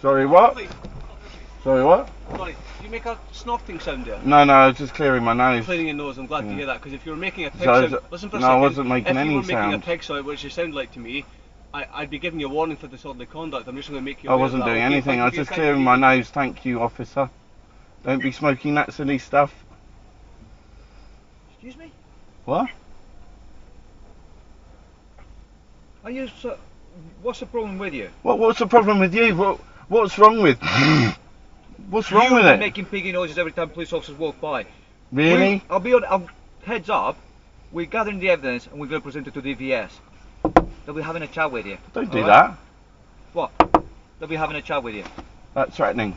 Sorry, what? Sorry, what? Sorry, did you make a snorting sound there? No, I was just clearing my nose. Clearing your nose, I'm glad to hear that, because if you were making a pig So sound... Listen for a no, second. I wasn't making any If you were making sound. a pig sound, which you sound like to me, I'd be giving you a warning for disorderly conduct. I'm just going to make you I aware wasn't of that. doing Okay, anything, I was just clearing my nose. Thank you, officer. Don't be smoking that silly stuff. Excuse me? What? Are you... What's the problem with you? What's the problem with you? What's wrong with... What's wrong with it? Making piggy noises every time police officers walk by. Really? Heads up, we're gathering the evidence and we're going to present it to the VS. They'll be having a chat with you. Don't do that. What? They'll be having a chat with you. That's threatening.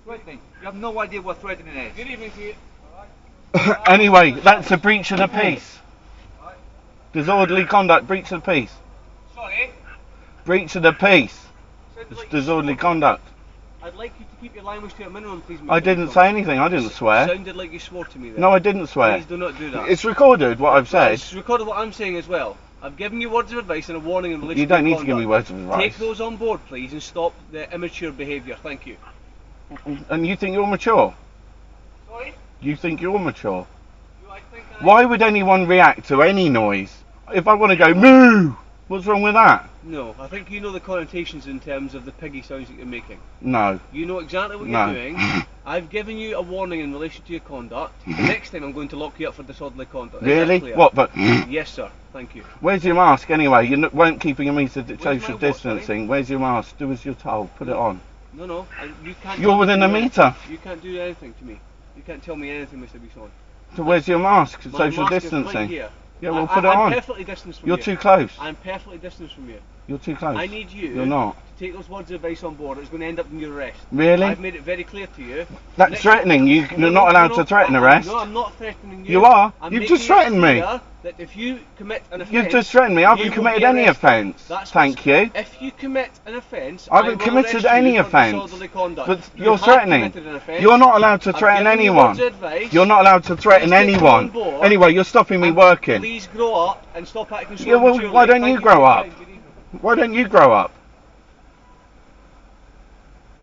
Threatening? You have no idea what threatening is. Good evening to you. Anyway, that's a breach of the peace. Disorderly conduct, breach of the peace. Sorry? Breach of the peace. It's disorderly conduct. I'd like you to keep your language to a minimum, please. I didn't say anything, I didn't swear. Sounded like you swore to me there. No, I didn't swear. Please do not do that. It's recorded what I've said. It's recorded what I'm saying as well. I've given you words of advice and a warning in relation to You don't need conduct. to give me words of advice. Take those on board, please, and stop the immature behaviour. Thank you. And you think you're mature? Sorry? You think you're mature? Do I think Why would anyone react to any noise? If I want to go moo, what's wrong with that? No, I think you know the connotations in terms of the piggy sounds that you're making. No. You know exactly what No. you're doing. I've given you a warning in relation to your conduct. The next time I'm going to lock you up for disorderly conduct. Is that Really? clear? What? But Yes, sir. Thank you. where's your mask anyway? You weren't keeping a meter my social what, distancing. Where's your mask? Do as you're told. Put it on. No, you can't. You're within a meter. You can't do anything to me. You can't tell me anything, Mr. Bisson. So where's your mask? My Social mask is distancing. right here. Yeah, well, put it I'm on. perfectly distanced from You're you. too close. I'm perfectly distanced from you. You're too close. I need you You're not. to take those words of advice on board. It's going to end up in your arrest. Really? I've made it very clear to you. That's threatening. You're not allowed to threaten arrest. No, I'm not threatening you. You are. I'm You've making just threatened it me. clear that if you commit an offence, You've just threatened me. I haven't you will committed be any arrested. offence. That's Thank what's- you. If you commit an offence, I haven't will committed arrest any you for offence. disorderly conduct. But You you're have threatening. committed an offence. You're not allowed to I've threaten given you anyone. words of advice. You're not allowed to threaten Please take them anyone. on board. Anyway, you're stopping me And working. Please grow up and stop acting so Yeah, well, immaturely. why don't Thank you for grow your up? time. Good evening. Why don't you grow up?